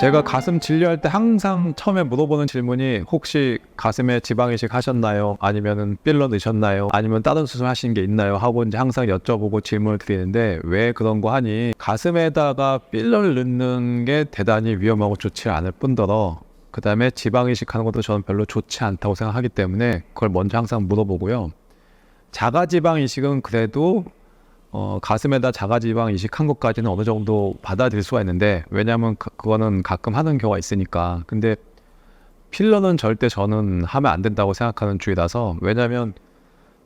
제가 가슴 진료할 때 항상 처음에 물어보는 질문이 혹시 가슴에 지방 이식 하셨나요? 아니면은 필러 넣으셨나요? 아니면 다른 수술 하신 게 있나요? 하고 이제 항상 여쭤보고 질문을 드리는데 왜 그런 거 하니? 가슴에다가 필러를 넣는 게 대단히 위험하고 좋지 않을 뿐더러 그 다음에 지방 이식하는 것도 저는 별로 좋지 않다고 생각하기 때문에 그걸 먼저 항상 물어보고요. 자가지방 이식은 그래도 가슴에다 자가지방 이식한 것까지는 어느 정도 받아들일 수가 있는데, 왜냐하면 그거는 가끔 하는 경우가 있으니까. 근데 필러는 절대 저는 하면 안 된다고 생각하는 주의라서, 왜냐하면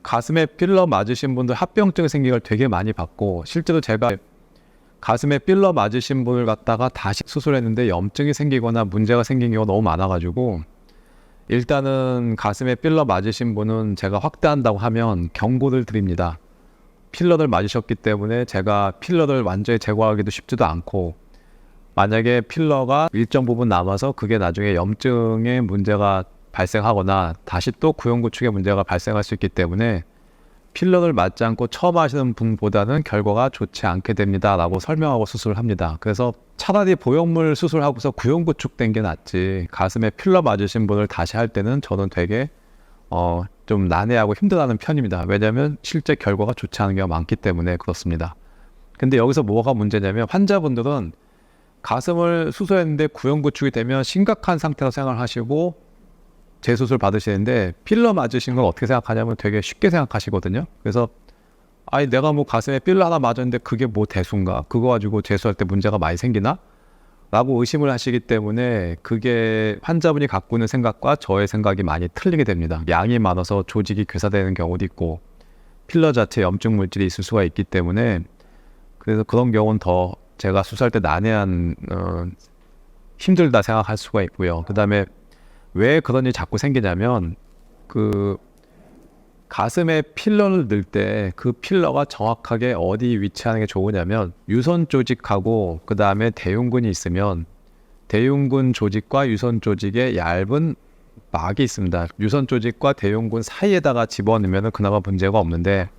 가슴에 필러 맞으신 분들 합병증 생긴 걸 되게 많이 봤고, 실제로 제가 가슴에 필러 맞으신 분을 갖다가 다시 수술했는데 염증이 생기거나 문제가 생긴 경우가 너무 많아가지고, 일단은 가슴에 필러 맞으신 분은 제가 확대한다고 하면 경고를 드립니다. 필러를 맞으셨기 때문에 제가 필러를 완전히 제거하기도 쉽지도 않고, 만약에 필러가 일정 부분 남아서 그게 나중에 염증에 문제가 발생하거나 다시 또 구형구축에 문제가 발생할 수 있기 때문에 필러를 맞지 않고 처음 하시는 분보다는 결과가 좋지 않게 됩니다 라고 설명하고 수술을 합니다. 그래서 차라리 보형물 수술하고서 구형구축 된 게 낫지, 가슴에 필러 맞으신 분을 다시 할 때는 저는 되게 좀 난해하고 힘들어하는 편입니다. 왜냐하면 실제 결과가 좋지 않은 경우가 많기 때문에 그렇습니다. 근데 여기서 뭐가 문제냐면, 환자분들은 가슴을 수술했는데 구형구축이 되면 심각한 상태로 생각을 하시고 재수술 받으시는데, 필러 맞으신 걸 어떻게 생각하냐면 되게 쉽게 생각하시거든요. 그래서 아니 내가 뭐 가슴에 필러 하나 맞았는데 그게 뭐 대수인가, 그거 가지고 재수할 때 문제가 많이 생기나? 라고 의심을 하시기 때문에 그게 환자분이 갖고 있는 생각과 저의 생각이 많이 틀리게 됩니다. 양이 많아서 조직이 괴사되는 경우도 있고 필러 자체에 염증 물질이 있을 수가 있기 때문에, 그래서 그런 경우는 더 제가 수술할 때 난해한 힘들다 생각할 수가 있고요. 그 다음에 왜 그런 일이 자꾸 생기냐면, 그 가슴에 필러를 넣을 때 그 필러가 정확하게 어디 위치하는 게 좋으냐면, 유선 조직하고 그 다음에 대흉근이 있으면 대흉근 조직과 유선 조직에 얇은 막이 있습니다. 유선 조직과 대흉근 사이에다가 집어넣으면 그나마 문제가 없는데,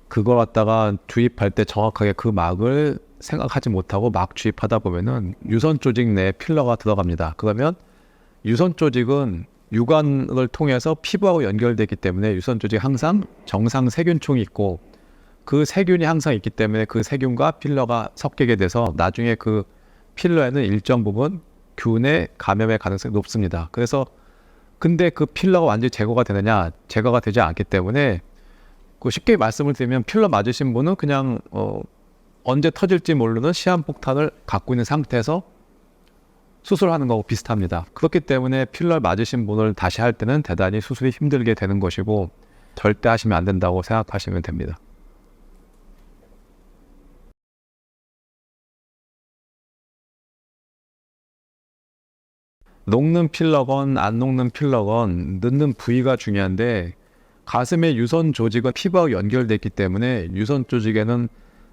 그걸 갖다가 주입할 때 정확하게 그 막을 생각하지 못하고 막 주입하다 보면은 유선 조직 내에 필러가 들어갑니다. 그러면 유선 조직은 유관을 통해서 피부하고 연결되기 때문에 유선 조직에 항상 정상 세균총이 있고, 그 세균이 항상 있기 때문에 그 세균과 필러가 섞이게 돼서 나중에 그 필러에는 일정 부분 균의 감염의 가능성이 높습니다. 그래서 근데 그 필러가 완전히 제거가 되느냐? 제거가 되지 않기 때문에, 그 쉽게 말씀을 드리면 필러 맞으신 분은 그냥 언제 터질지 모르는 시한폭탄을 갖고 있는 상태에서 수술하는 거하고 비슷합니다. 그렇기 때문에 필러 맞으신 분을 다시 할 때는 대단히 수술이 힘들게 되는 것이고 절대 하시면 안 된다고 생각하시면 됩니다. 녹는 필러건 안 녹는 필러건 넣는 부위가 중요한데, 가슴의 유선 조직은 피부하고 연결되어 있기 때문에 유선 조직에는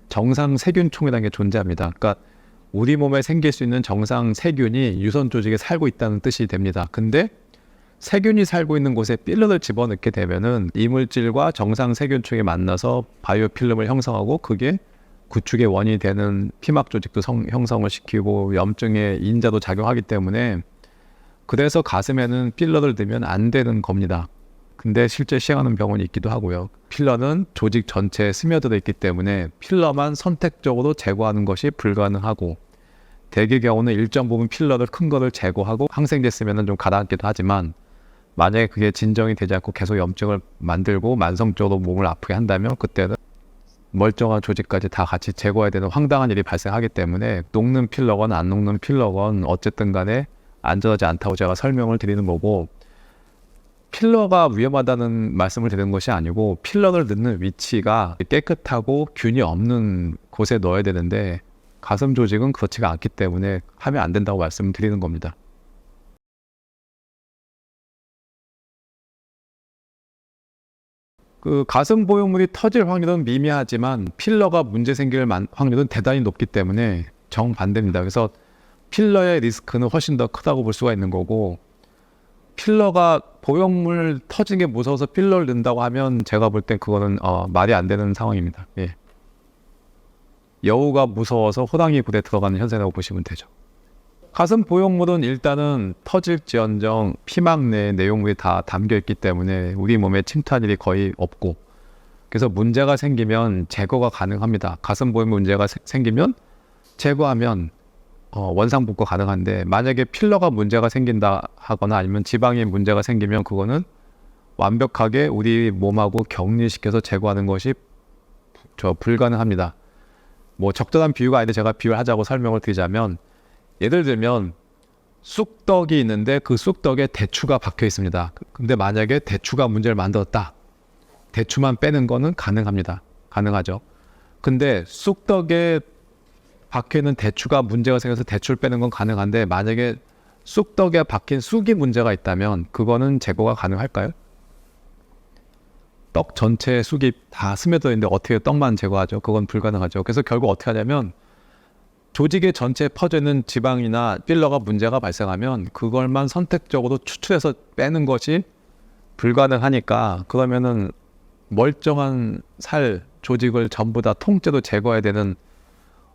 정상 세균총이라는 게 존재합니다. 그러니까 우리 몸에 생길 수 있는 정상 세균이 유선 조직에 살고 있다는 뜻이 됩니다. 근데 세균이 살고 있는 곳에 필러를 집어넣게 되면은 이물질과 정상 세균총이 만나서 바이오 필름을 형성하고 그게 구축의 원인이 되는 피막 조직도 형성을 시키고 염증의 인자도 작용하기 때문에, 그래서 가슴에는 필러를 넣으면 안 되는 겁니다. 근데 실제 시행하는 병원이 있기도 하고요. 필러는 조직 전체에 스며들어 있기 때문에 필러만 선택적으로 제거하는 것이 불가능하고, 대개 경우는 일정 부분 필러를 큰 거를 제거하고 항생제 쓰면 좀 가라앉기도 하지만, 만약에 그게 진정이 되지 않고 계속 염증을 만들고 만성적으로 몸을 아프게 한다면 그때는 멀쩡한 조직까지 다 같이 제거해야 되는 황당한 일이 발생하기 때문에, 녹는 필러건 안 녹는 필러건 어쨌든 간에 안전하지 않다고 제가 설명을 드리는 거고, 필러가 위험하다는 말씀을 드리는 것이 아니고 필러를 넣는 위치가 깨끗하고 균이 없는 곳에 넣어야 되는데 가슴 조직은 그렇지가 않기 때문에 하면 안 된다고 말씀드리는 겁니다. 그 가슴 보형물이 터질 확률은 미미하지만 필러가 문제 생길 확률은 대단히 높기 때문에 정반대입니다. 그래서 필러의 리스크는 훨씬 더 크다고 볼 수가 있는 거고, 필러가 보형물 터진 게 무서워서 필러를 넣는다고 하면 제가 볼 땐 그거는 말이 안 되는 상황입니다. 예. 여우가 무서워서 호랑이 굴에 들어가는 현상이라고 보시면 되죠. 가슴 보형물은 일단은 터질지언정 피막 내에 내용물이 다 담겨 있기 때문에 우리 몸에 침투할 일이 거의 없고, 그래서 문제가 생기면 제거가 가능합니다. 가슴 보형물 문제가 생기면 제거하면 원상복구 가능한데, 만약에 필러가 문제가 생긴다 하거나 아니면 지방에 문제가 생기면 그거는 완벽하게 우리 몸하고 격리시켜서 제거하는 것이 불가능합니다. 뭐 적절한 비유가 아닌데 제가 비유를 하자고 설명을 드리자면, 예를 들면 쑥떡이 있는데 그 쑥떡에 대추가 박혀 있습니다. 근데 만약에 대추가 문제를 만들었다, 대추만 빼는 거는 가능합니다. 가능하죠. 근데 쑥떡에 박혀있는 대추가 문제가 생겨서 대추를 빼는 건 가능한데, 만약에 쑥떡에 박힌 쑥이 문제가 있다면 그거는 제거가 가능할까요? 떡 전체에 쑥이 다 스며들어 있는데 어떻게 떡만 제거하죠? 그건 불가능하죠. 그래서 결국 어떻게 하냐면, 조직의 전체에 퍼져 있는 지방이나 필러가 문제가 발생하면 그걸만 선택적으로 추출해서 빼는 것이 불가능하니까, 그러면은 멀쩡한 살, 조직을 전부 다 통째로 제거해야 되는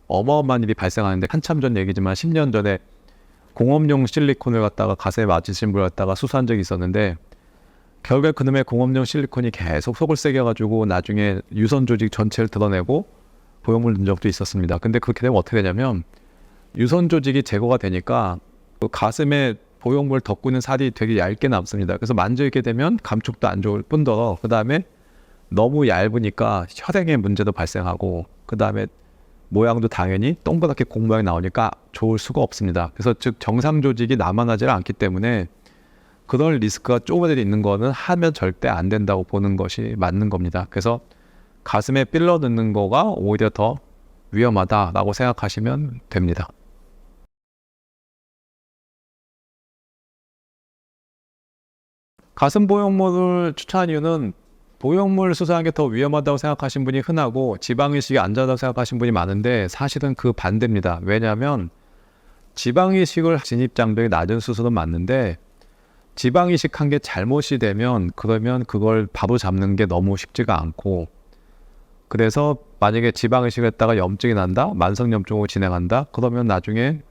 어마어마한 일이 발생하는데, 한참 전 얘기지만 10년 전에 공업용 실리콘을 갖다가 가슴에 맞으신 분을 갖다가 수술한 적이 있었는데, 결국에 그놈의 공업용 실리콘이 계속 속을 새겨가지고 나중에 유선 조직 전체를 드러내고 보형물 넣은 적도 있었습니다. 근데 그렇게 되면 어떻게 되냐면, 유선 조직이 제거가 되니까 그 가슴에 보형물 덮고 있는 살이 되게 얇게 남습니다. 그래서 만지게 되면 감촉도 안 좋을 뿐더러, 그 다음에 너무 얇으니까 혈행에 문제도 발생하고, 그 다음에 모양도 당연히 동그랗게 공 모양이 나오니까 좋을 수가 없습니다. 그래서 즉 정상 조직이 남아나질 않기 때문에 그런 리스크가 조금이라도 있는 거는 하면 절대 안 된다고 보는 것이 맞는 겁니다. 그래서 가슴에 필러 넣는 거가 오히려 더 위험하다라고 생각하시면 됩니다. 가슴 보형물을 추천한 이유는, 보형물 수술하는 게 더 위험하다고 생각하신 분이 흔하고 지방이식이 안전하다고 생각하신 분이 많은데, 사실은 그 반대입니다. 왜냐하면 지방이식을 진입장벽이 낮은 수술은 맞는데, 지방이식한 게 잘못이 되면 그러면 그걸 바로 잡는 게 너무 쉽지가 않고, 그래서 만약에 지방이식을 했다가 염증이 난다, 만성염증으로 진행한다, 그러면 나중에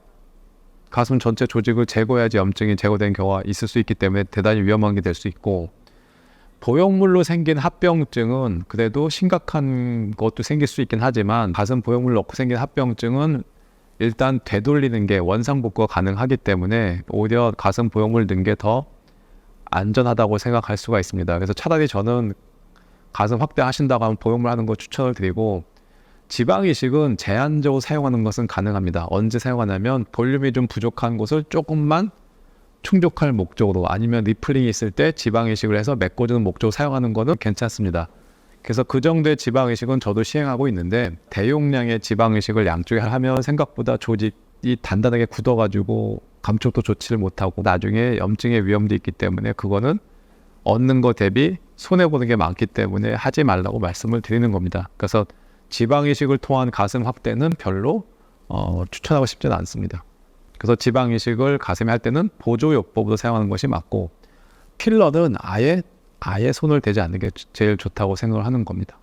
가슴 전체 조직을 제거해야지 염증이 제거된 경우가 있을 수 있기 때문에 대단히 위험한 게 될 수 있고, 보형물로 생긴 합병증은 그래도 심각한 것도 생길 수 있긴 하지만, 가슴 보형물 넣고 생긴 합병증은 일단 되돌리는 게 원상복구가 가능하기 때문에 오히려 가슴 보형물 넣은 게 더 안전하다고 생각할 수가 있습니다. 그래서 차라리 저는 가슴 확대하신다고 하면 보형물 하는 거 추천을 드리고, 지방이식은 제한적으로 사용하는 것은 가능합니다. 언제 사용하냐면 볼륨이 좀 부족한 곳을 조금만 충족할 목적으로, 아니면 리플링이 있을 때 지방이식을 해서 메꿔주는 목적으로 사용하는 거는 괜찮습니다. 그래서 그 정도의 지방이식은 저도 시행하고 있는데, 대용량의 지방이식을 양쪽에 하면 생각보다 조직이 단단하게 굳어가지고 감촉도 좋지를 못하고 나중에 염증의 위험도 있기 때문에, 그거는 얻는 거 대비 손해보는 게 많기 때문에 하지 말라고 말씀을 드리는 겁니다. 그래서 지방이식을 통한 가슴 확대는 별로 추천하고 싶지는 않습니다. 그래서 지방이식을 가슴에 할 때는 보조요법으로 사용하는 것이 맞고, 필러는 아예 손을 대지 않는 게 제일 좋다고 생각을 하는 겁니다.